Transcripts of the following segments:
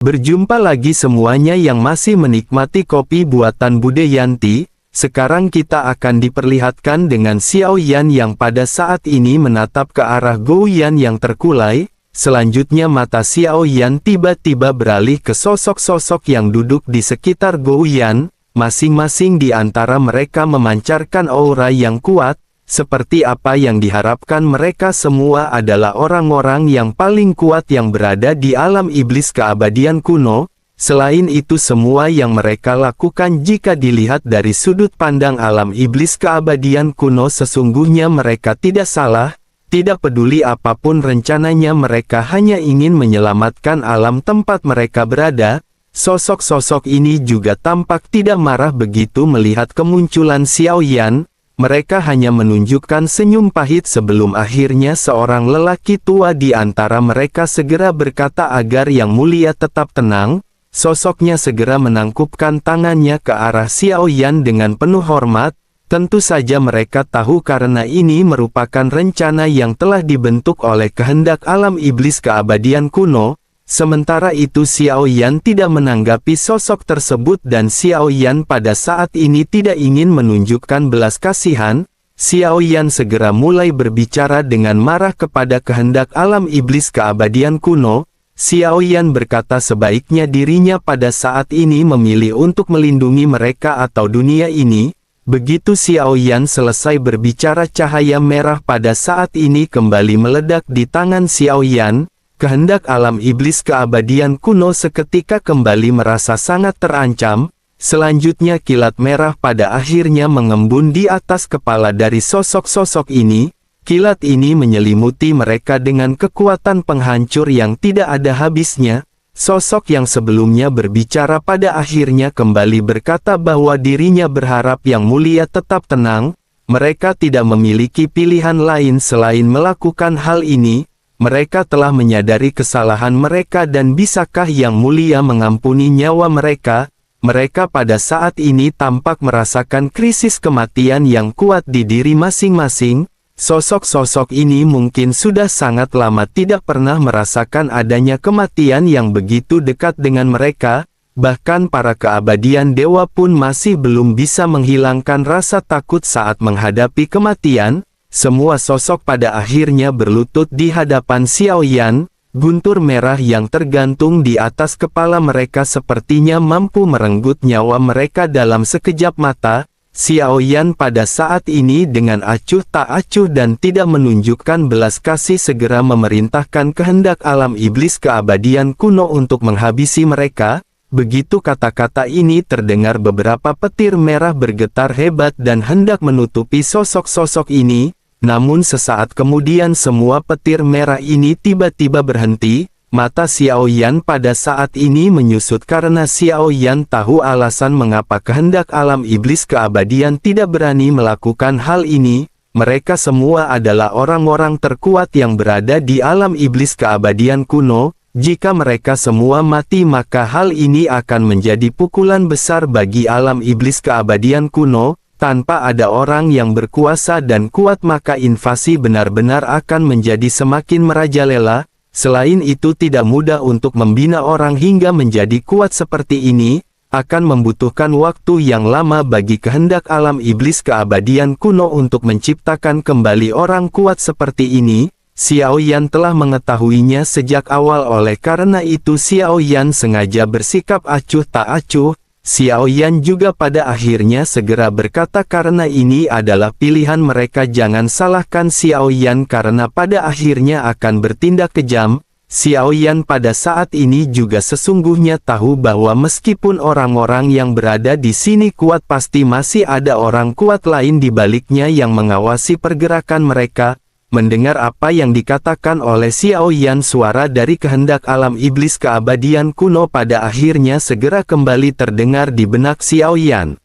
Berjumpa lagi semuanya yang masih menikmati kopi buatan Bude Yanti. Sekarang kita akan diperlihatkan dengan Xiao Yan yang pada saat ini menatap ke arah Gou Yan yang terkulai. Selanjutnya mata Xiao Yan tiba-tiba beralih ke sosok-sosok yang duduk di sekitar Gou Yan. Masing-masing di antara mereka memancarkan aura yang kuat. Seperti apa yang diharapkan, mereka semua adalah orang-orang yang paling kuat yang berada di alam iblis keabadian kuno. Selain itu, semua yang mereka lakukan jika dilihat dari sudut pandang alam iblis keabadian kuno, sesungguhnya mereka tidak salah. Tidak peduli apapun rencananya, mereka hanya ingin menyelamatkan alam tempat mereka berada. Sosok-sosok ini juga tampak tidak marah begitu melihat kemunculan Xiao Yan. Mereka hanya menunjukkan senyum pahit sebelum akhirnya seorang lelaki tua di antara mereka segera berkata agar Yang Mulia tetap tenang. Sosoknya segera menangkupkan tangannya ke arah Xiao Yan dengan penuh hormat. Tentu saja mereka tahu karena ini merupakan rencana yang telah dibentuk oleh kehendak alam iblis keabadian kuno. Sementara itu Xiao Yan tidak menanggapi sosok tersebut dan Xiao Yan pada saat ini tidak ingin menunjukkan belas kasihan. Xiao Yan segera mulai berbicara dengan marah kepada kehendak alam iblis keabadian kuno. Xiao Yan berkata sebaiknya dirinya pada saat ini memilih untuk melindungi mereka atau dunia ini. Begitu Xiao Yan selesai berbicara, cahaya merah pada saat ini kembali meledak di tangan Xiao Yan. Kehendak alam iblis keabadian kuno seketika kembali merasa sangat terancam. Selanjutnya kilat merah pada akhirnya mengembun di atas kepala dari sosok-sosok ini. Kilat ini menyelimuti mereka dengan kekuatan penghancur yang tidak ada habisnya. Sosok yang sebelumnya berbicara pada akhirnya kembali berkata bahwa dirinya berharap Yang Mulia tetap tenang. Mereka tidak memiliki pilihan lain selain melakukan hal ini. Mereka telah menyadari kesalahan mereka dan bisakah Yang Mulia mengampuni nyawa mereka? Mereka pada saat ini tampak merasakan krisis kematian yang kuat di diri masing-masing. Sosok-sosok ini mungkin sudah sangat lama tidak pernah merasakan adanya kematian yang begitu dekat dengan mereka. Bahkan para keabadian dewa pun masih belum bisa menghilangkan rasa takut saat menghadapi kematian. Semua sosok pada akhirnya berlutut di hadapan Xiao Yan. Guntur merah yang tergantung di atas kepala mereka sepertinya mampu merenggut nyawa mereka dalam sekejap mata. Xiao Yan pada saat ini dengan acuh tak acuh dan tidak menunjukkan belas kasih segera memerintahkan kehendak alam iblis keabadian kuno untuk menghabisi mereka. Begitu kata-kata ini terdengar, beberapa petir merah bergetar hebat dan hendak menutupi sosok-sosok ini. Namun sesaat kemudian semua petir merah ini tiba-tiba berhenti. Mata Xiao Yan pada saat ini menyusut karena Xiao Yan tahu alasan mengapa kehendak alam iblis keabadian tidak berani melakukan hal ini. Mereka semua adalah orang-orang terkuat yang berada di alam iblis keabadian kuno. Jika mereka semua mati maka hal ini akan menjadi pukulan besar bagi alam iblis keabadian kuno. Tanpa ada orang yang berkuasa dan kuat maka invasi benar-benar akan menjadi semakin merajalela. Selain itu tidak mudah untuk membina orang hingga menjadi kuat seperti ini. Akan membutuhkan waktu yang lama bagi kehendak alam iblis keabadian kuno untuk menciptakan kembali orang kuat seperti ini. Xiao Yan telah mengetahuinya sejak awal, oleh karena itu Xiao Yan sengaja bersikap acuh tak acuh. Xiao Yan juga pada akhirnya segera berkata karena ini adalah pilihan mereka, jangan salahkan Xiao Yan karena pada akhirnya akan bertindak kejam. Xiao Yan pada saat ini juga sesungguhnya tahu bahwa meskipun orang-orang yang berada di sini kuat, pasti masih ada orang kuat lain di baliknya yang mengawasi pergerakan mereka. Mendengar apa yang dikatakan oleh Xiao Yan, suara dari kehendak alam iblis keabadian kuno pada akhirnya segera kembali terdengar di benak Xiao Yan.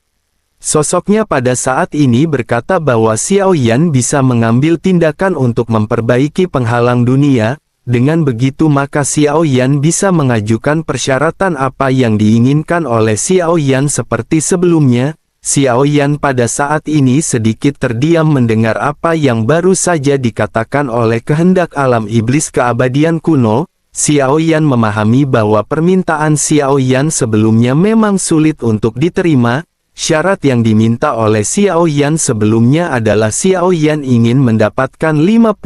Sosoknya pada saat ini berkata bahwa Xiao Yan bisa mengambil tindakan untuk memperbaiki penghalang dunia. Dengan begitu maka Xiao Yan bisa mengajukan persyaratan apa yang diinginkan oleh Xiao Yan seperti sebelumnya. Xiao Yan pada saat ini sedikit terdiam mendengar apa yang baru saja dikatakan oleh kehendak alam iblis keabadian kuno. Xiao Yan memahami bahwa permintaan Xiao Yan sebelumnya memang sulit untuk diterima. Syarat yang diminta oleh Xiao Yan sebelumnya adalah Xiao Yan ingin mendapatkan 50.000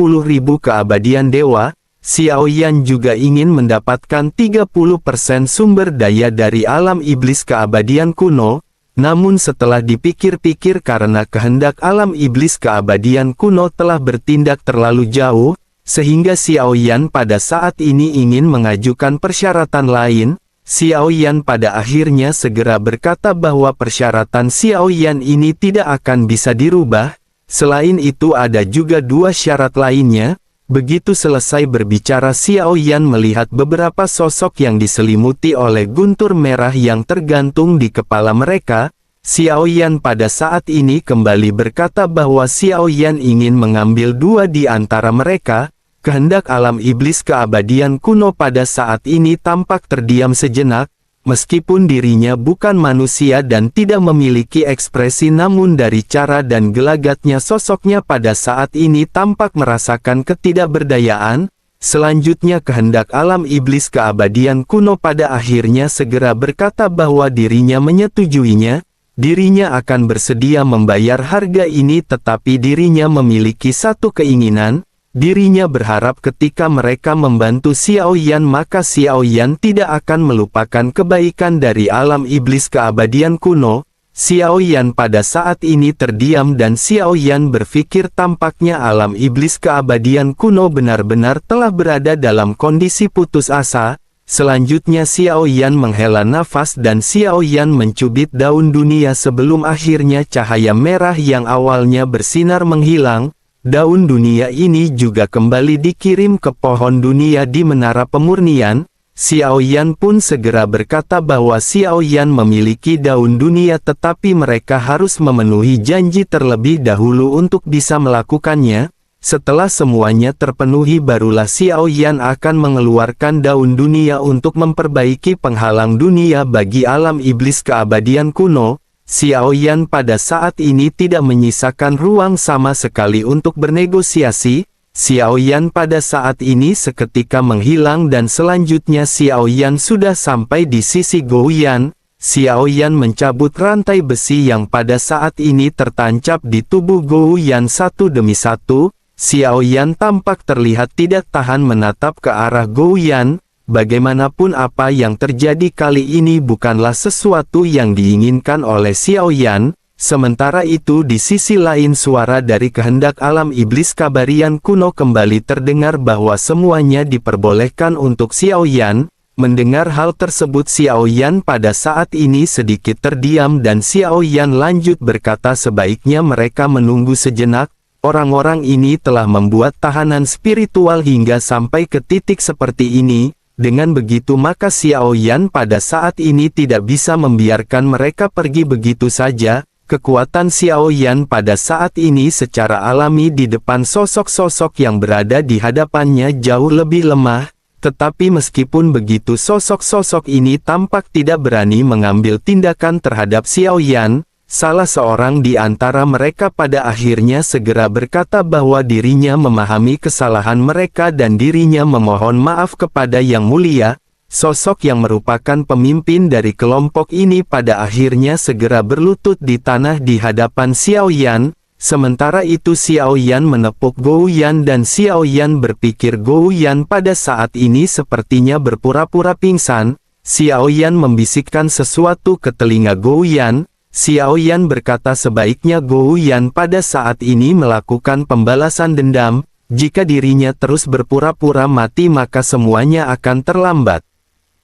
keabadian dewa. Xiao Yan juga ingin mendapatkan 30% sumber daya dari alam iblis keabadian kuno. Namun setelah dipikir-pikir karena kehendak alam iblis keabadian kuno telah bertindak terlalu jauh, sehingga Xiao Yan pada saat ini ingin mengajukan persyaratan lain. Xiao Yan pada akhirnya segera berkata bahwa persyaratan Xiao Yan ini tidak akan bisa dirubah. Selain itu ada juga dua syarat lainnya. Begitu selesai berbicara, Xiao Yan melihat beberapa sosok yang diselimuti oleh guntur merah yang tergantung di kepala mereka. Xiao Yan pada saat ini kembali berkata bahwa Xiao Yan ingin mengambil dua di antara mereka. Kehendak alam iblis keabadian kuno pada saat ini tampak terdiam sejenak, meskipun dirinya bukan manusia dan tidak memiliki ekspresi, namun dari cara dan gelagatnya sosoknya pada saat ini tampak merasakan ketidakberdayaan. Selanjutnya kehendak alam iblis keabadian kuno pada akhirnya segera berkata bahwa dirinya menyetujuinya. Dirinya akan bersedia membayar harga ini, tetapi dirinya memiliki satu keinginan. Dirinya berharap ketika mereka membantu Xiao Yan maka Xiao Yan tidak akan melupakan kebaikan dari alam iblis keabadian kuno. Xiao Yan pada saat ini terdiam dan Xiao Yan berpikir tampaknya alam iblis keabadian kuno benar-benar telah berada dalam kondisi putus asa. Selanjutnya Xiao Yan menghela nafas dan Xiao Yan mencubit daun dunia sebelum akhirnya cahaya merah yang awalnya bersinar menghilang. Daun dunia ini juga kembali dikirim ke pohon dunia di menara pemurnian. Xiao Yan pun segera berkata bahwa Xiao Yan memiliki daun dunia, tetapi mereka harus memenuhi janji terlebih dahulu untuk bisa melakukannya. Setelah semuanya terpenuhi barulah Xiao Yan akan mengeluarkan daun dunia untuk memperbaiki penghalang dunia bagi alam iblis keabadian kuno. Xiao Yan pada saat ini tidak menyisakan ruang sama sekali untuk bernegosiasi. Xiao Yan pada saat ini seketika menghilang dan selanjutnya Xiao Yan sudah sampai di sisi Gou Yan. Xiao Yan mencabut rantai besi yang pada saat ini tertancap di tubuh Gou Yan satu demi satu. Xiao Yan tampak terlihat tidak tahan menatap ke arah Gou Yan. Bagaimanapun apa yang terjadi kali ini bukanlah sesuatu yang diinginkan oleh Xiao Yan. Sementara itu di sisi lain suara dari kehendak alam iblis keabadian kuno kembali terdengar bahwa semuanya diperbolehkan untuk Xiao Yan. Mendengar hal tersebut Xiao Yan pada saat ini sedikit terdiam dan Xiao Yan lanjut berkata sebaiknya mereka menunggu sejenak. Orang-orang ini telah membuat tahanan spiritual hingga sampai ke titik seperti ini. Dengan begitu maka Xiao Yan pada saat ini tidak bisa membiarkan mereka pergi begitu saja. Kekuatan Xiao Yan pada saat ini secara alami di depan sosok-sosok yang berada di hadapannya jauh lebih lemah. Tetapi meskipun begitu sosok-sosok ini tampak tidak berani mengambil tindakan terhadap Xiao Yan. Salah seorang di antara mereka pada akhirnya segera berkata bahwa dirinya memahami kesalahan mereka dan dirinya memohon maaf kepada Yang Mulia. Sosok yang merupakan pemimpin dari kelompok ini pada akhirnya segera berlutut di tanah di hadapan Xiao Yan. Sementara itu Xiao Yan menepuk Gou Yan dan Xiao Yan berpikir Gou Yan pada saat ini sepertinya berpura-pura pingsan. Xiao Yan membisikkan sesuatu ke telinga Gou Yan. Xiao Yan berkata sebaiknya Gou Yan pada saat ini melakukan pembalasan dendam. Jika dirinya terus berpura-pura mati maka semuanya akan terlambat.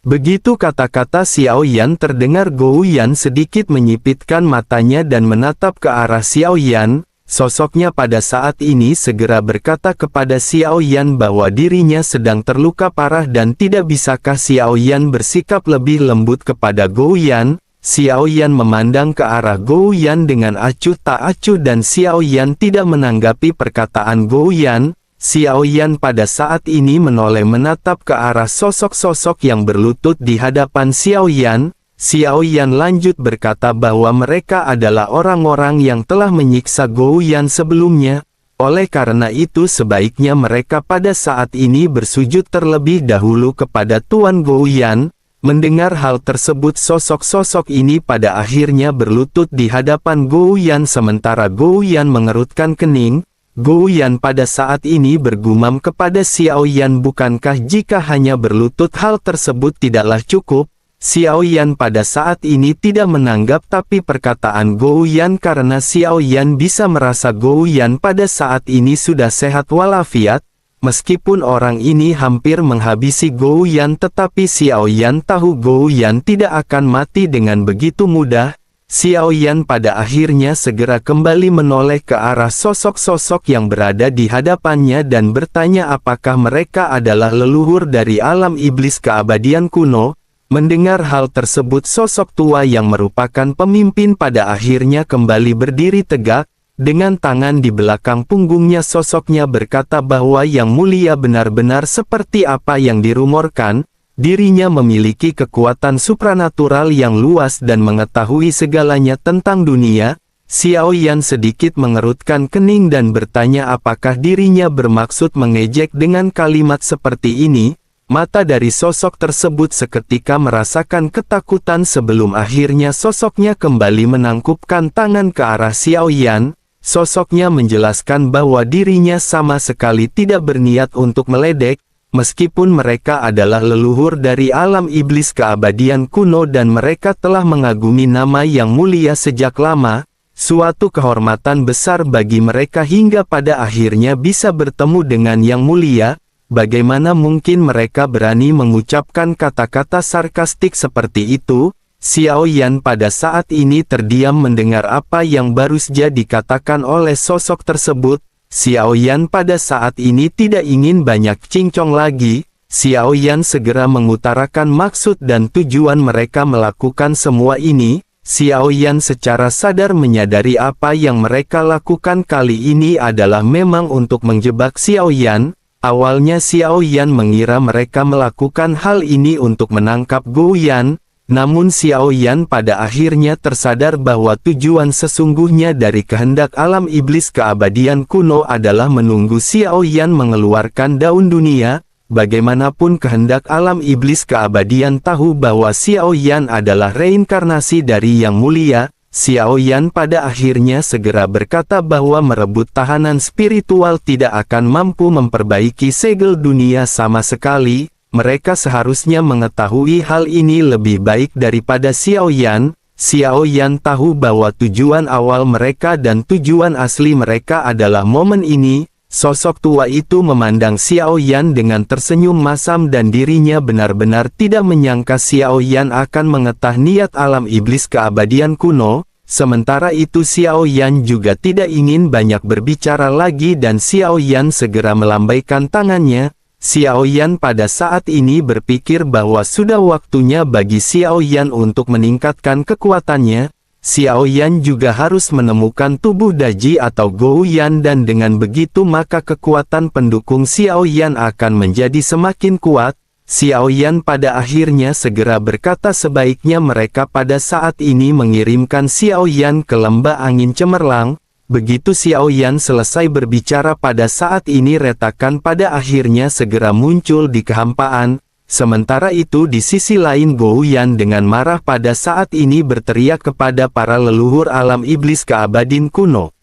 Begitu kata-kata Xiao Yan terdengar Gou Yan sedikit menyipitkan matanya dan menatap ke arah Xiao Yan. Sosoknya pada saat ini segera berkata kepada Xiao Yan bahwa dirinya sedang terluka parah dan tidak bisakah Xiao Yan bersikap lebih lembut kepada Gou Yan. Xiao Yan memandang ke arah Gou Yan dengan acuh tak acuh dan Xiao Yan tidak menanggapi perkataan Gou Yan. Xiao Yan pada saat ini menoleh menatap ke arah sosok-sosok yang berlutut di hadapan Xiao Yan. Xiao Yan lanjut berkata bahwa mereka adalah orang-orang yang telah menyiksa Gou Yan sebelumnya. Oleh karena itu sebaiknya mereka pada saat ini bersujud terlebih dahulu kepada Tuan Gouyan. Mendengar hal tersebut sosok-sosok ini pada akhirnya berlutut di hadapan Gouyan sementara Gouyan mengerutkan kening. Gouyan pada saat ini bergumam kepada Xiao Yan, bukankah jika hanya berlutut hal tersebut tidaklah cukup? Xiao Yan pada saat ini tidak menanggap tapi perkataan Gouyan karena Xiao Yan bisa merasa Gouyan pada saat ini sudah sehat walafiat. Meskipun orang ini hampir menghabisi Gouyan tetapi Xiao Yan tahu Gouyan tidak akan mati dengan begitu mudah. Xiao Yan pada akhirnya segera kembali menoleh ke arah sosok-sosok yang berada di hadapannya dan bertanya apakah mereka adalah leluhur dari alam iblis keabadian kuno. Mendengar hal tersebut sosok tua yang merupakan pemimpin pada akhirnya kembali berdiri tegak. Dengan tangan di belakang punggungnya sosoknya berkata bahwa Yang Mulia benar-benar seperti apa yang dirumorkan. Dirinya memiliki kekuatan supranatural yang luas dan mengetahui segalanya tentang dunia. Xiao Yan sedikit mengerutkan kening dan bertanya apakah dirinya bermaksud mengejek dengan kalimat seperti ini. Mata dari sosok tersebut seketika merasakan ketakutan sebelum akhirnya sosoknya kembali menangkupkan tangan ke arah Xiao Yan. Sosoknya menjelaskan bahwa dirinya sama sekali tidak berniat untuk meledek, meskipun mereka adalah leluhur dari alam iblis keabadian kuno dan mereka telah mengagumi nama Yang Mulia sejak lama. Suatu kehormatan besar bagi mereka hingga pada akhirnya bisa bertemu dengan Yang Mulia. Bagaimana mungkin mereka berani mengucapkan kata-kata sarkastik seperti itu? Xiao Yan pada saat ini terdiam mendengar apa yang baru saja dikatakan oleh sosok tersebut. Xiao Yan pada saat ini tidak ingin banyak cincong lagi. Xiao Yan segera mengutarakan maksud dan tujuan mereka melakukan semua ini. Xiao Yan secara sadar menyadari apa yang mereka lakukan kali ini adalah memang untuk menjebak Xiao Yan. Awalnya Xiao Yan mengira mereka melakukan hal ini untuk menangkap Gouyan. Namun Xiao Yan pada akhirnya tersadar bahwa tujuan sesungguhnya dari kehendak alam iblis keabadian kuno adalah menunggu Xiao Yan mengeluarkan daun dunia. Bagaimanapun kehendak alam iblis keabadian tahu bahwa Xiao Yan adalah reinkarnasi dari Yang Mulia. Xiao Yan pada akhirnya segera berkata bahwa merebut tahanan spiritual tidak akan mampu memperbaiki segel dunia sama sekali. Mereka seharusnya mengetahui hal ini lebih baik daripada Xiao Yan. Xiao Yan tahu bahwa tujuan awal mereka dan tujuan asli mereka adalah momen ini. Sosok tua itu memandang Xiao Yan dengan tersenyum masam dan dirinya benar-benar tidak menyangka Xiao Yan akan mengetahui niat alam iblis keabadian kuno. Sementara itu Xiao Yan juga tidak ingin banyak berbicara lagi dan Xiao Yan segera melambaikan tangannya. Xiao Yan pada saat ini berpikir bahwa sudah waktunya bagi Xiao Yan untuk meningkatkan kekuatannya. Xiao Yan juga harus menemukan tubuh Daji atau Gouyan dan dengan begitu maka kekuatan pendukung Xiao Yan akan menjadi semakin kuat. Xiao Yan pada akhirnya segera berkata sebaiknya mereka pada saat ini mengirimkan Xiao Yan ke lembah angin cemerlang. Begitu Xiao Yan selesai berbicara pada saat ini retakan pada akhirnya segera muncul di kehampaan. Sementara itu di sisi lain Gouyan dengan marah pada saat ini berteriak kepada para leluhur alam iblis keabadian kuno.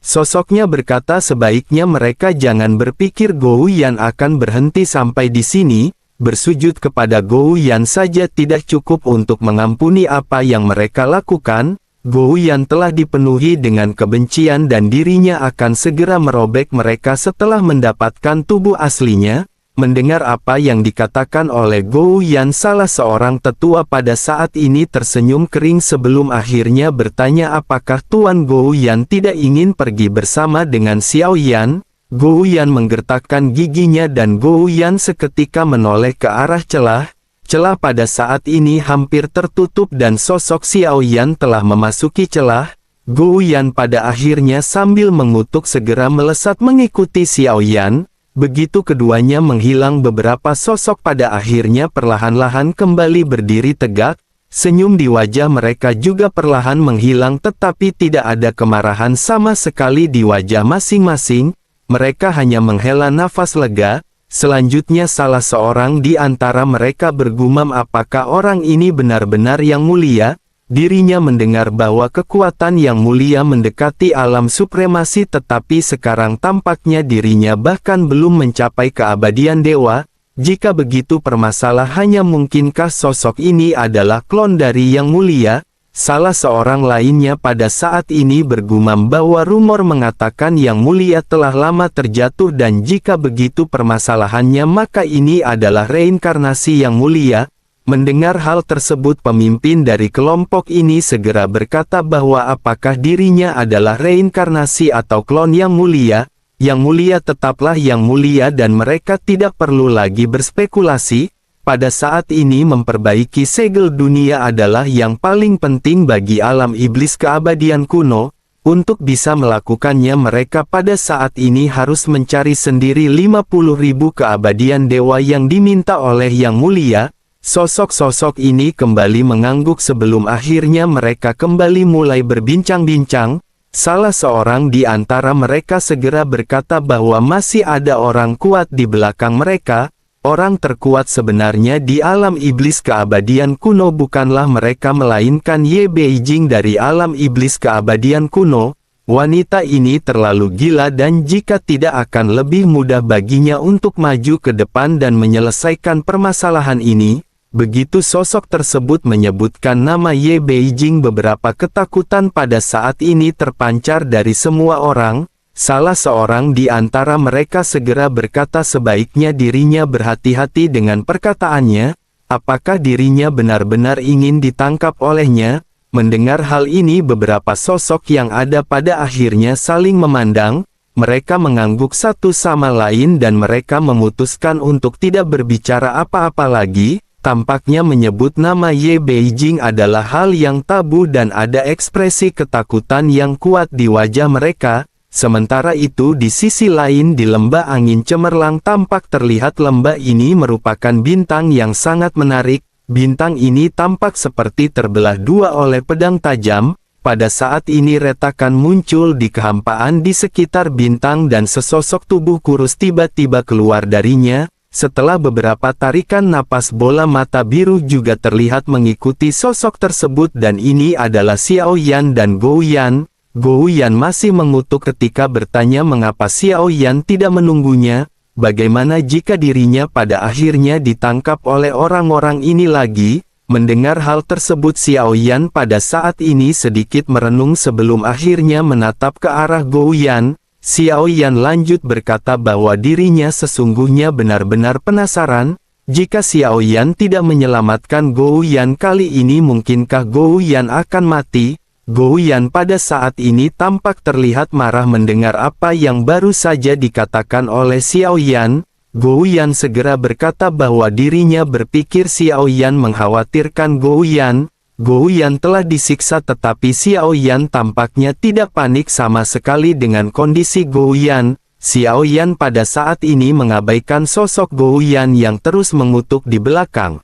Sosoknya berkata sebaiknya mereka jangan berpikir Gouyan akan berhenti sampai di sini. Bersujud kepada Gouyan saja tidak cukup untuk mengampuni apa yang mereka lakukan. Gouyan telah dipenuhi dengan kebencian dan dirinya akan segera merobek mereka setelah mendapatkan tubuh aslinya. Mendengar apa yang dikatakan oleh Gouyan, salah seorang tetua pada saat ini tersenyum kering sebelum akhirnya bertanya apakah Tuan Gouyan tidak ingin pergi bersama dengan Xiao Yan. Gouyan menggertakkan giginya dan Gouyan seketika menoleh ke arah celah. Celah pada saat ini hampir tertutup dan sosok Xiao Yan telah memasuki celah. Gouyan pada akhirnya sambil mengutuk segera melesat mengikuti Xiao Yan. Begitu keduanya menghilang beberapa sosok pada akhirnya perlahan-lahan kembali berdiri tegak. Senyum di wajah mereka juga perlahan menghilang tetapi tidak ada kemarahan sama sekali di wajah masing-masing. Mereka hanya menghela nafas lega. Selanjutnya salah seorang di antara mereka bergumam, apakah orang ini benar-benar yang mulia? Dirinya mendengar bahwa kekuatan yang mulia mendekati alam supremasi, tetapi sekarang tampaknya dirinya bahkan belum mencapai keabadian dewa. Jika begitu permasalahannya, mungkinkah sosok ini adalah klon dari yang mulia? Salah seorang lainnya pada saat ini bergumam bahwa rumor mengatakan yang mulia telah lama terjatuh, dan jika begitu permasalahannya maka ini adalah reinkarnasi yang mulia. Mendengar hal tersebut, pemimpin dari kelompok ini segera berkata bahwa apakah dirinya adalah reinkarnasi atau klon yang mulia? Yang mulia tetaplah yang mulia dan mereka tidak perlu lagi berspekulasi. Pada saat ini memperbaiki segel dunia adalah yang paling penting bagi alam iblis keabadian kuno. Untuk bisa melakukannya mereka pada saat ini harus mencari sendiri 50.000 keabadian dewa yang diminta oleh yang mulia. Sosok-sosok ini kembali mengangguk sebelum akhirnya mereka kembali mulai berbincang-bincang. Salah seorang di antara mereka segera berkata bahwa masih ada orang kuat di belakang mereka. Orang terkuat sebenarnya di alam iblis keabadian kuno bukanlah mereka melainkan Ye Beijing dari alam iblis keabadian kuno. Wanita ini terlalu gila dan jika tidak akan lebih mudah baginya untuk maju ke depan dan menyelesaikan permasalahan ini. Begitu sosok tersebut menyebutkan nama Ye Beijing, beberapa ketakutan pada saat ini terpancar dari semua orang. Salah seorang di antara mereka segera berkata sebaiknya dirinya berhati-hati dengan perkataannya. Apakah dirinya benar-benar ingin ditangkap olehnya? Mendengar hal ini beberapa sosok yang ada pada akhirnya saling memandang. Mereka mengangguk satu sama lain dan mereka memutuskan untuk tidak berbicara apa-apa lagi. Tampaknya menyebut nama Ye Beijing adalah hal yang tabu dan ada ekspresi ketakutan yang kuat di wajah mereka. Sementara itu di sisi lain di lembah angin cemerlang tampak terlihat lembah ini merupakan bintang yang sangat menarik. Bintang ini tampak seperti terbelah dua oleh pedang tajam. Pada saat ini retakan muncul di kehampaan di sekitar bintang dan sesosok tubuh kurus tiba-tiba keluar darinya. Setelah beberapa tarikan napas, bola mata biru juga terlihat mengikuti sosok tersebut dan ini adalah Xiao Yan dan Gou Yan. Gou Yan masih mengutuk ketika bertanya mengapa Xiao Yan tidak menunggunya. Bagaimana jika dirinya pada akhirnya ditangkap oleh orang-orang ini lagi? Mendengar hal tersebut Xiao Yan pada saat ini sedikit merenung sebelum akhirnya menatap ke arah Gou Yan. Xiao Yan lanjut berkata bahwa dirinya sesungguhnya benar-benar penasaran. Jika Xiao Yan tidak menyelamatkan Gou Yan kali ini, mungkinkah Gou Yan akan mati? Gou Yan pada saat ini tampak terlihat marah mendengar apa yang baru saja dikatakan oleh Xiao Yan. Gou Yan segera berkata bahwa dirinya berpikir Xiao Yan mengkhawatirkan Gou Yan. Gou Yan telah disiksa tetapi Xiao Yan tampaknya tidak panik sama sekali dengan kondisi Gou Yan. Xiao Yan pada saat ini mengabaikan sosok Gou Yan yang terus mengutuk di belakang.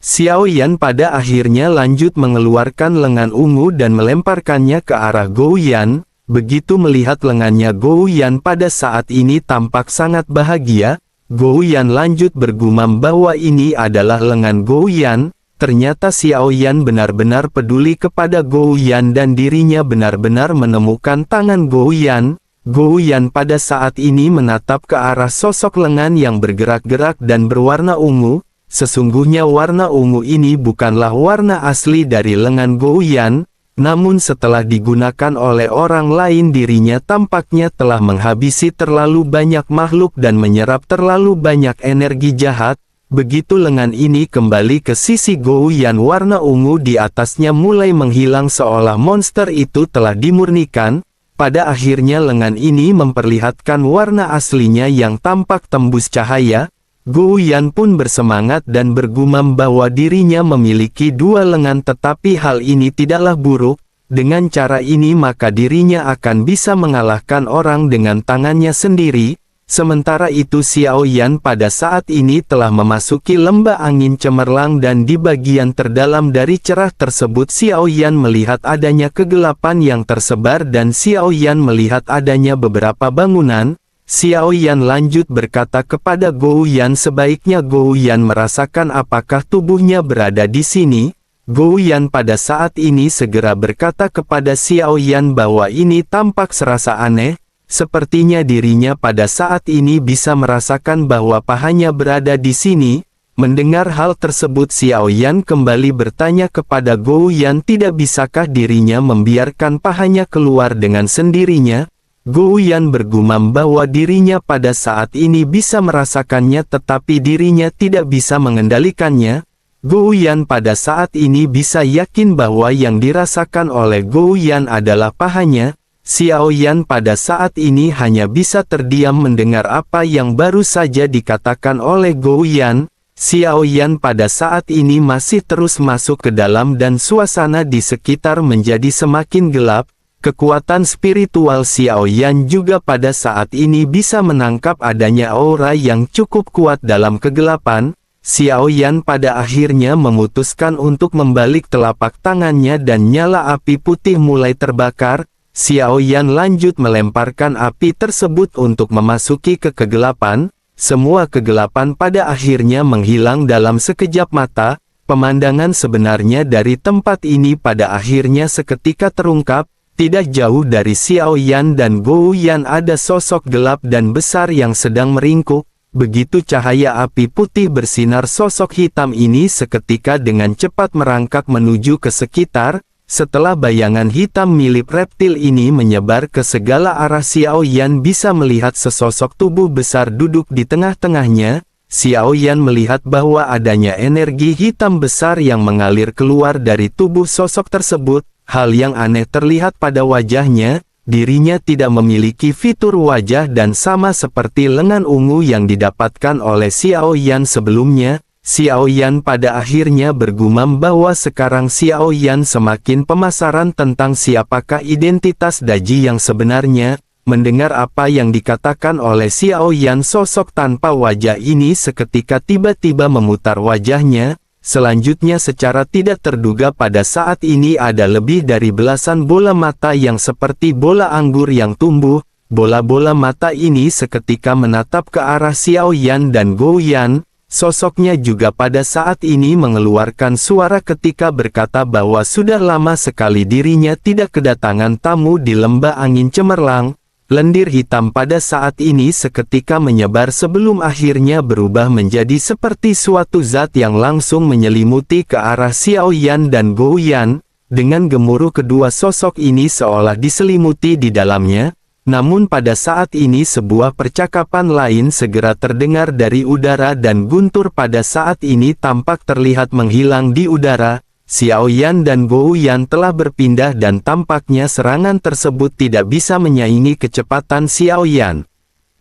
Xiao Yan pada akhirnya lanjut mengeluarkan lengan ungu dan melemparkannya ke arah Gou Yan. Begitu melihat lengannya Gou Yan pada saat ini tampak sangat bahagia. Gou Yan lanjut bergumam bahwa ini adalah lengan Gou Yan. Ternyata Xiao Yan benar-benar peduli kepada Gou Yan dan dirinya benar-benar menemukan tangan Gou Yan. Gou Yan pada saat ini menatap ke arah sosok lengan yang bergerak-gerak dan berwarna ungu. Sesungguhnya warna ungu ini bukanlah warna asli dari lengan Gou Yan, namun setelah digunakan oleh orang lain dirinya tampaknya telah menghabisi terlalu banyak makhluk dan menyerap terlalu banyak energi jahat. Begitu lengan ini kembali ke sisi Gou Yan, warna ungu di atasnya mulai menghilang seolah monster itu telah dimurnikan. Pada akhirnya lengan ini memperlihatkan warna aslinya yang tampak tembus cahaya. Gou Yan pun bersemangat dan bergumam bahwa dirinya memiliki dua lengan, tetapi hal ini tidaklah buruk. Dengan cara ini maka dirinya akan bisa mengalahkan orang dengan tangannya sendiri. Sementara itu Xiao Yan pada saat ini telah memasuki lembah angin cemerlang dan di bagian terdalam dari cerah tersebut Xiao Yan melihat adanya kegelapan yang tersebar dan Xiao Yan melihat adanya beberapa bangunan. Xiao Yan lanjut berkata kepada Gou Yan sebaiknya Gou Yan merasakan apakah tubuhnya berada di sini. Gou Yan pada saat ini segera berkata kepada Xiao Yan bahwa ini tampak serasa aneh. Sepertinya dirinya pada saat ini bisa merasakan bahwa pahanya berada di sini. Mendengar hal tersebut Xiao Yan kembali bertanya kepada Gou Yan tidak bisakah dirinya membiarkan pahanya keluar dengan sendirinya. Gou Yan bergumam bahwa dirinya pada saat ini bisa merasakannya tetapi dirinya tidak bisa mengendalikannya. Gou Yan pada saat ini bisa yakin bahwa yang dirasakan oleh Gou Yan adalah pahanya. Xiao Yan pada saat ini hanya bisa terdiam mendengar apa yang baru saja dikatakan oleh Gou Yan. Xiao Yan pada saat ini masih terus masuk ke dalam dan suasana di sekitar menjadi semakin gelap. Kekuatan spiritual Xiao Yan juga pada saat ini bisa menangkap adanya aura yang cukup kuat dalam kegelapan. Xiao Yan pada akhirnya memutuskan untuk membalik telapak tangannya dan nyala api putih mulai terbakar. Xiao Yan lanjut melemparkan api tersebut untuk memasuki ke kegelapan. Semua kegelapan pada akhirnya menghilang dalam sekejap mata. Pemandangan sebenarnya dari tempat ini pada akhirnya seketika terungkap. Tidak jauh dari Xiao Yan dan Gou Yan ada sosok gelap dan besar yang sedang meringkuk. Begitu cahaya api putih bersinar sosok hitam ini seketika dengan cepat merangkak menuju ke sekitar. Setelah bayangan hitam mirip reptil ini menyebar ke segala arah Xiao Yan bisa melihat sesosok tubuh besar duduk di tengah-tengahnya. Xiao Yan melihat bahwa adanya energi hitam besar yang mengalir keluar dari tubuh sosok tersebut. Hal yang aneh terlihat pada wajahnya, dirinya tidak memiliki fitur wajah dan sama seperti lengan ungu yang didapatkan oleh Xiao Yan sebelumnya. Xiao Yan pada akhirnya bergumam bahwa sekarang Xiao Yan semakin pemasaran tentang siapakah identitas Daji yang sebenarnya. Mendengar apa yang dikatakan oleh Xiao Yan sosok tanpa wajah ini seketika tiba-tiba memutar wajahnya. Selanjutnya secara tidak terduga pada saat ini ada lebih dari belasan bola mata yang seperti bola anggur yang tumbuh. Bola-bola mata ini seketika menatap ke arah Xiao Yan dan Gou Yan. Sosoknya juga pada saat ini mengeluarkan suara ketika berkata bahwa sudah lama sekali dirinya tidak kedatangan tamu di lembah angin cemerlang. Lendir hitam pada saat ini seketika menyebar sebelum akhirnya berubah menjadi seperti suatu zat yang langsung menyelimuti ke arah Xiao Yan dan Gou Yan. Dengan gemuruh kedua sosok ini seolah diselimuti di dalamnya. Namun pada saat ini sebuah percakapan lain segera terdengar dari udara dan guntur pada saat ini tampak terlihat menghilang di udara. Xiao Yan dan Gou Yan telah berpindah dan tampaknya serangan tersebut tidak bisa menyaingi kecepatan Xiao Yan.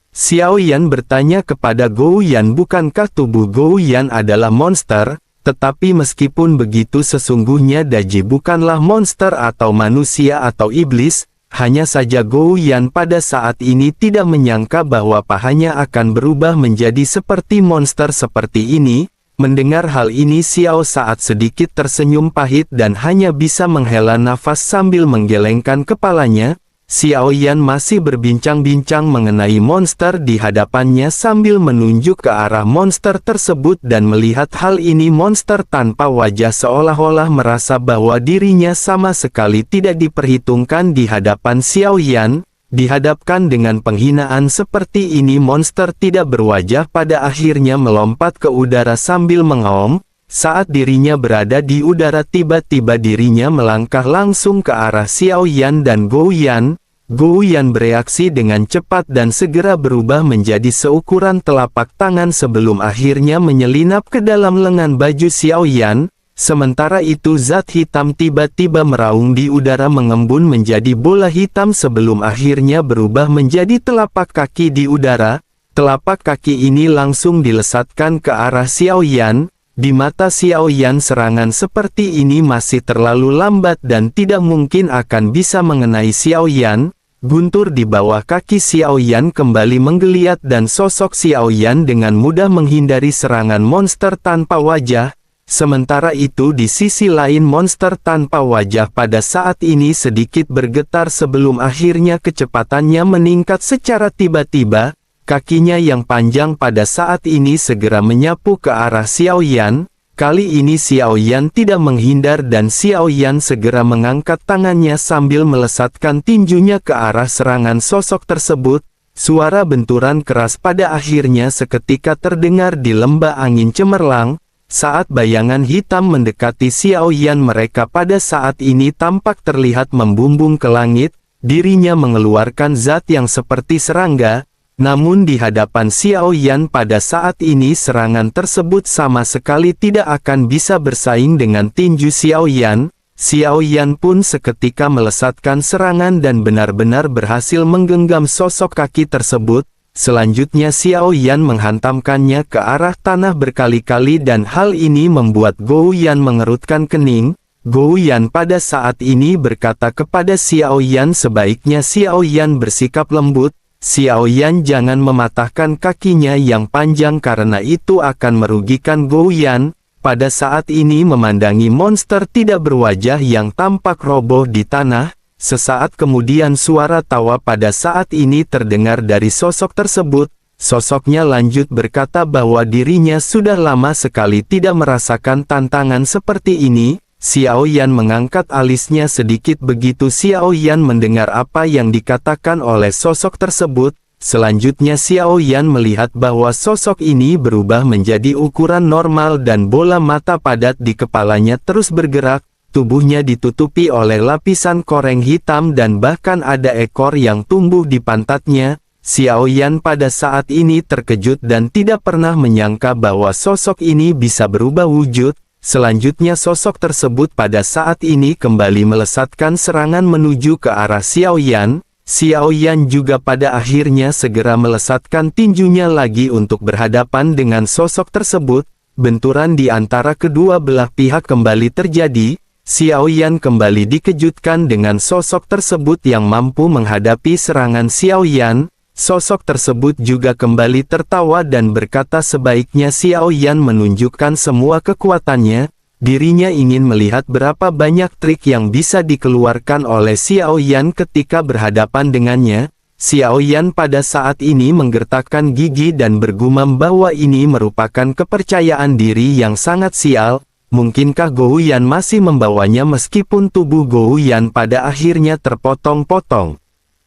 Xiao Yan bertanya kepada Gou Yan bukankah tubuh Gou Yan adalah monster? Tetapi meskipun begitu sesungguhnya Daji bukanlah monster atau manusia atau iblis. Hanya saja Gou Yan pada saat ini tidak menyangka bahwa pahanya akan berubah menjadi seperti monster seperti ini. Mendengar hal ini Xiao saat sedikit tersenyum pahit dan hanya bisa menghela nafas sambil menggelengkan kepalanya. Xiao Yan masih berbincang-bincang mengenai monster di hadapannya sambil menunjuk ke arah monster tersebut dan melihat hal ini monster tanpa wajah seolah-olah merasa bahwa dirinya sama sekali tidak diperhitungkan di hadapan Xiao Yan. Dihadapkan dengan penghinaan seperti ini monster tidak berwajah pada akhirnya melompat ke udara sambil mengaum. Saat dirinya berada di udara tiba-tiba dirinya melangkah langsung ke arah Xiao Yan dan Gou Yan. Gou Yan bereaksi dengan cepat dan segera berubah menjadi seukuran telapak tangan sebelum akhirnya menyelinap ke dalam lengan baju Xiao Yan. Sementara itu zat hitam tiba-tiba meraung di udara mengembun menjadi bola hitam sebelum akhirnya berubah menjadi telapak kaki di udara. Telapak kaki ini langsung dilesatkan ke arah Xiao Yan. Di mata Xiao Yan serangan seperti ini masih terlalu lambat dan tidak mungkin akan bisa mengenai Xiao Yan. Guntur di bawah kaki Xiao Yan kembali menggeliat dan sosok Xiao Yan dengan mudah menghindari serangan monster tanpa wajah. Sementara itu di sisi lain monster tanpa wajah pada saat ini sedikit bergetar sebelum akhirnya kecepatannya meningkat secara tiba-tiba. Kakinya yang panjang pada saat ini segera menyapu ke arah Xiao Yan. Kali ini Xiao Yan tidak menghindar dan Xiao Yan segera mengangkat tangannya sambil melesatkan tinjunya ke arah serangan sosok tersebut. Suara benturan keras pada akhirnya seketika terdengar di lembah angin cemerlang. Saat bayangan hitam mendekati Xiao Yan, mereka pada saat ini tampak terlihat membumbung ke langit. Dirinya mengeluarkan zat yang seperti serangga. Namun di hadapan Xiao Yan pada saat ini serangan tersebut sama sekali tidak akan bisa bersaing dengan tinju Xiao Yan. Xiao Yan pun seketika melesatkan serangan dan benar-benar berhasil menggenggam sosok kaki tersebut. Selanjutnya Xiao Yan menghantamkannya ke arah tanah berkali-kali dan hal ini membuat Gou Yan mengerutkan kening. Gou Yan pada saat ini berkata kepada Xiao Yan sebaiknya Xiao Yan bersikap lembut. Xiao Yan jangan mematahkan kakinya yang panjang karena itu akan merugikan Gou Yan. Pada saat ini memandangi monster tidak berwajah yang tampak roboh di tanah. Sesaat kemudian suara tawa pada saat ini terdengar dari sosok tersebut. Sosoknya lanjut berkata bahwa dirinya sudah lama sekali tidak merasakan tantangan seperti ini. Xiao Yan mengangkat alisnya sedikit begitu Xiao Yan mendengar apa yang dikatakan oleh sosok tersebut. Selanjutnya Xiao Yan melihat bahwa sosok ini berubah menjadi ukuran normal dan bola mata padat di kepalanya terus bergerak. Tubuhnya ditutupi oleh lapisan koreng hitam dan bahkan ada ekor yang tumbuh di pantatnya. Xiao Yan pada saat ini terkejut dan tidak pernah menyangka bahwa sosok ini bisa berubah wujud. Selanjutnya sosok tersebut pada saat ini kembali melesatkan serangan menuju ke arah Xiao Yan. Xiao Yan juga pada akhirnya segera melesatkan tinjunya lagi untuk berhadapan dengan sosok tersebut. Benturan di antara kedua belah pihak kembali terjadi. Xiao Yan kembali dikejutkan dengan sosok tersebut yang mampu menghadapi serangan Xiao Yan. Sosok tersebut juga kembali tertawa dan berkata sebaiknya Xiao Yan menunjukkan semua kekuatannya. Dirinya ingin melihat berapa banyak trik yang bisa dikeluarkan oleh Xiao Yan ketika berhadapan dengannya. Xiao Yan pada saat ini menggertakkan gigi dan bergumam bahwa ini merupakan kepercayaan diri yang sangat sial. Mungkinkah Gou Yan masih membawanya meskipun tubuh Gou Yan pada akhirnya terpotong-potong.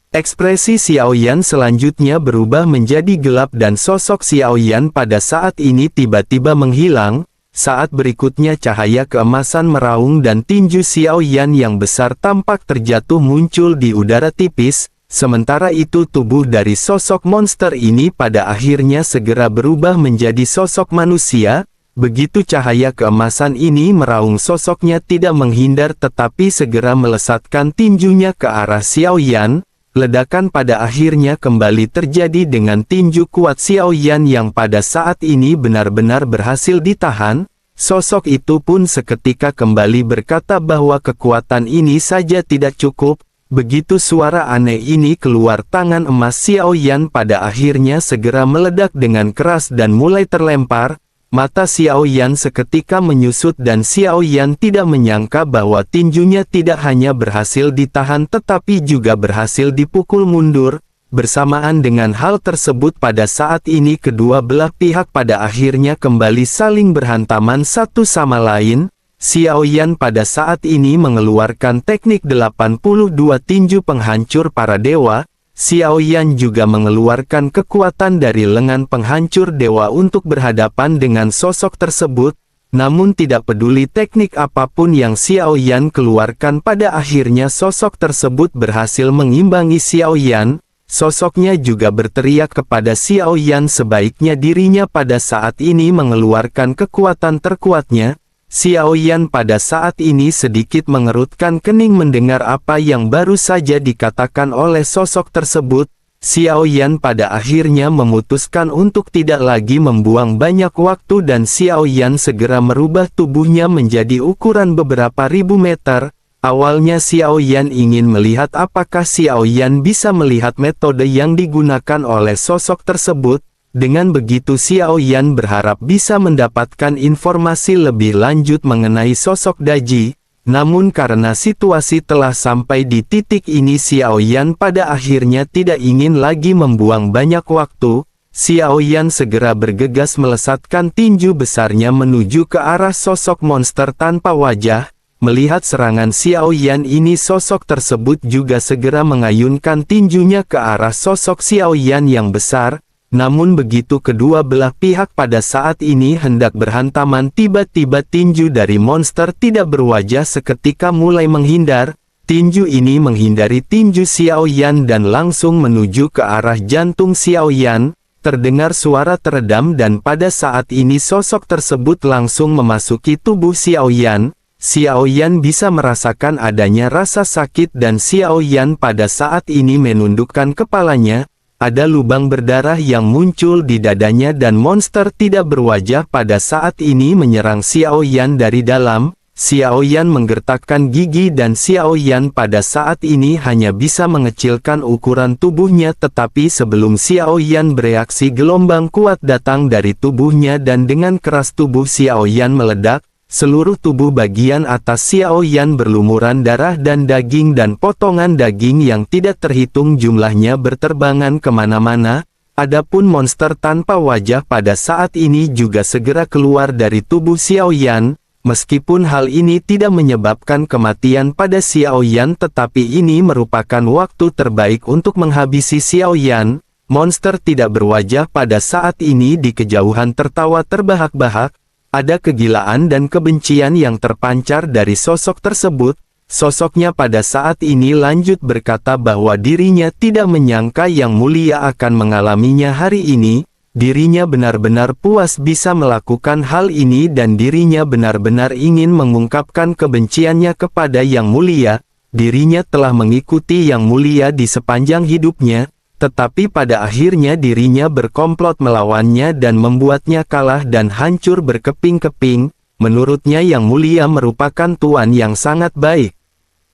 Ekspresi Xiao Yan selanjutnya berubah menjadi gelap dan sosok Xiao Yan pada saat ini tiba-tiba menghilang. Saat berikutnya cahaya keemasan meraung dan tinju Xiao Yan yang besar tampak terjatuh muncul di udara tipis. Sementara itu tubuh dari sosok monster ini pada akhirnya segera berubah menjadi sosok manusia. Begitu cahaya keemasan ini meraung sosoknya tidak menghindar tetapi segera melesatkan tinjunya ke arah Xiao Yan. Ledakan pada akhirnya kembali terjadi dengan tinju kuat Xiao Yan yang pada saat ini benar-benar berhasil ditahan. Sosok itu pun seketika kembali berkata bahwa kekuatan ini saja tidak cukup. Begitu suara aneh ini keluar, tangan emas Xiao Yan pada akhirnya segera meledak dengan keras dan mulai terlempar. Mata Xiao Yan seketika menyusut dan Xiao Yan tidak menyangka bahwa tinjunya tidak hanya berhasil ditahan tetapi juga berhasil dipukul mundur. Bersamaan dengan hal tersebut pada saat ini kedua belah pihak pada akhirnya kembali saling berhantaman satu sama lain. Xiao Yan pada saat ini mengeluarkan teknik 82 tinju penghancur para dewa. Xiao Yan juga mengeluarkan kekuatan dari lengan penghancur dewa untuk berhadapan dengan sosok tersebut. Namun tidak peduli teknik apapun yang Xiao Yan keluarkan, pada akhirnya sosok tersebut berhasil mengimbangi Xiao Yan. Sosoknya juga berteriak kepada Xiao Yan sebaiknya dirinya pada saat ini mengeluarkan kekuatan terkuatnya. Xiao Yan pada saat ini sedikit mengerutkan kening mendengar apa yang baru saja dikatakan oleh sosok tersebut. Xiao Yan pada akhirnya memutuskan untuk tidak lagi membuang banyak waktu dan Xiao Yan segera merubah tubuhnya menjadi ukuran beberapa ribu meter. Awalnya Xiao Yan ingin melihat apakah Xiao Yan bisa melihat metode yang digunakan oleh sosok tersebut. Dengan begitu Xiao Yan berharap bisa mendapatkan informasi lebih lanjut mengenai sosok Daji. Namun karena situasi telah sampai di titik ini, Xiao Yan pada akhirnya tidak ingin lagi membuang banyak waktu. Xiao Yan segera bergegas melesatkan tinju besarnya menuju ke arah sosok monster tanpa wajah. Melihat serangan Xiao Yan ini, sosok tersebut juga segera mengayunkan tinjunya ke arah sosok Xiao Yan yang besar. Namun begitu kedua belah pihak pada saat ini hendak berhantaman, tiba-tiba tinju dari monster tidak berwajah seketika mulai menghindar. Tinju ini menghindari tinju Xiao Yan dan langsung menuju ke arah jantung Xiao Yan. Terdengar suara teredam dan pada saat ini sosok tersebut langsung memasuki tubuh Xiao Yan. Xiao Yan bisa merasakan adanya rasa sakit dan Xiao Yan pada saat ini menundukkan kepalanya. Ada lubang berdarah yang muncul di dadanya dan monster tidak berwajah pada saat ini menyerang Xiao Yan dari dalam. Xiao Yan menggertakkan gigi dan Xiao Yan pada saat ini hanya bisa mengecilkan ukuran tubuhnya, tetapi sebelum Xiao Yan bereaksi, gelombang kuat datang dari tubuhnya dan dengan keras tubuh Xiao Yan meledak. Seluruh tubuh bagian atas Xiao Yan berlumuran darah dan daging dan potongan daging yang tidak terhitung jumlahnya berterbangan kemana-mana. Adapun monster tanpa wajah pada saat ini juga segera keluar dari tubuh Xiao Yan. Meskipun hal ini tidak menyebabkan kematian pada Xiao Yan, tetapi ini merupakan waktu terbaik untuk menghabisi Xiao Yan. Monster tidak berwajah pada saat ini di kejauhan tertawa terbahak-bahak. Ada kegilaan dan kebencian yang terpancar dari sosok tersebut. Sosoknya pada saat ini lanjut berkata bahwa dirinya tidak menyangka Yang Mulia akan mengalaminya hari ini. Dirinya benar-benar puas bisa melakukan hal ini dan dirinya benar-benar ingin mengungkapkan kebenciannya kepada Yang Mulia. Dirinya telah mengikuti Yang Mulia di sepanjang hidupnya. Tetapi pada akhirnya dirinya berkomplot melawannya dan membuatnya kalah dan hancur berkeping-keping. Menurutnya Yang Mulia merupakan tuan yang sangat baik.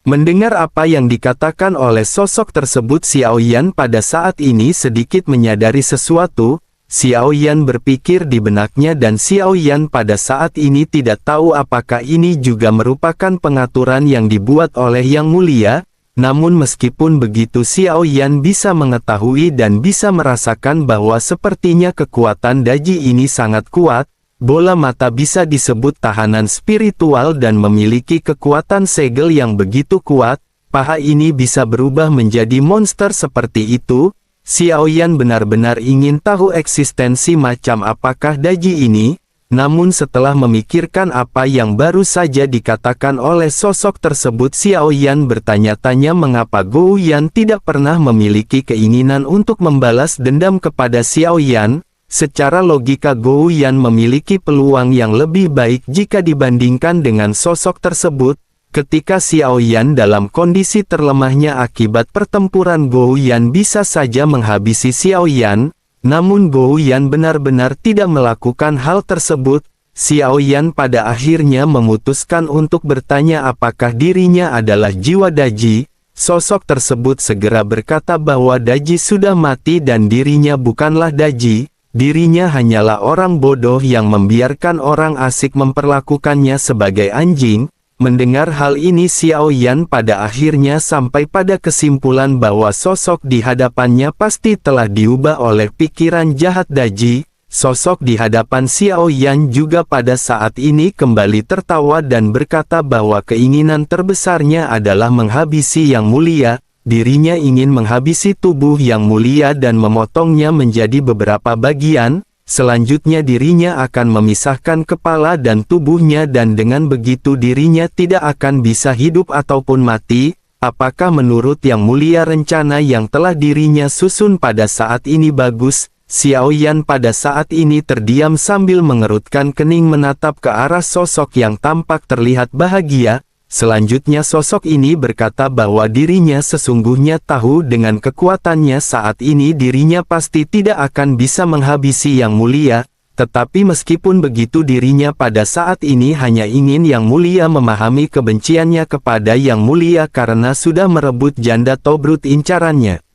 Mendengar apa yang dikatakan oleh sosok tersebut, Xiao Yan pada saat ini sedikit menyadari sesuatu. Xiao Yan berpikir di benaknya dan Xiao Yan pada saat ini tidak tahu apakah ini juga merupakan pengaturan yang dibuat oleh Yang Mulia. Namun meskipun begitu Xiao Yan bisa mengetahui dan bisa merasakan bahwa sepertinya kekuatan Daji ini sangat kuat. Bola mata bisa disebut tahanan spiritual dan memiliki kekuatan segel yang begitu kuat. Paha ini bisa berubah menjadi monster seperti itu. Xiao Yan benar-benar ingin tahu eksistensi macam apakah Daji ini. Namun setelah memikirkan apa yang baru saja dikatakan oleh sosok tersebut, Xiao Yan bertanya-tanya mengapa Gou Yan tidak pernah memiliki keinginan untuk membalas dendam kepada Xiao Yan. Secara logika Gou Yan memiliki peluang yang lebih baik jika dibandingkan dengan sosok tersebut. Ketika Xiao Yan dalam kondisi terlemahnya akibat pertempuran, Gou Yan bisa saja menghabisi Xiao Yan. Namun Gou Yan benar-benar tidak melakukan hal tersebut. Xiao Yan pada akhirnya memutuskan untuk bertanya apakah dirinya adalah jiwa Daji. Sosok tersebut segera berkata bahwa Daji sudah mati dan dirinya bukanlah Daji. Dirinya hanyalah orang bodoh yang membiarkan orang asik memperlakukannya sebagai anjing. Mendengar hal ini, Xiao Yan pada akhirnya sampai pada kesimpulan bahwa sosok di hadapannya pasti telah diubah oleh pikiran jahat Daji. Sosok di hadapan Xiao Yan juga pada saat ini kembali tertawa dan berkata bahwa keinginan terbesarnya adalah menghabisi Yang Mulia. Dirinya ingin menghabisi tubuh Yang Mulia dan memotongnya menjadi beberapa bagian. Selanjutnya dirinya akan memisahkan kepala dan tubuhnya dan dengan begitu dirinya tidak akan bisa hidup ataupun mati. Apakah menurut Yang Mulia rencana yang telah dirinya susun pada saat ini bagus? Xiao Yan pada saat ini terdiam sambil mengerutkan kening menatap ke arah sosok yang tampak terlihat bahagia. Selanjutnya sosok ini berkata bahwa dirinya sesungguhnya tahu dengan kekuatannya saat ini dirinya pasti tidak akan bisa menghabisi Yang Mulia. Tetapi meskipun begitu dirinya pada saat ini hanya ingin Yang Mulia memahami kebenciannya kepada Yang Mulia karena sudah merebut janda Tobrut incarannya.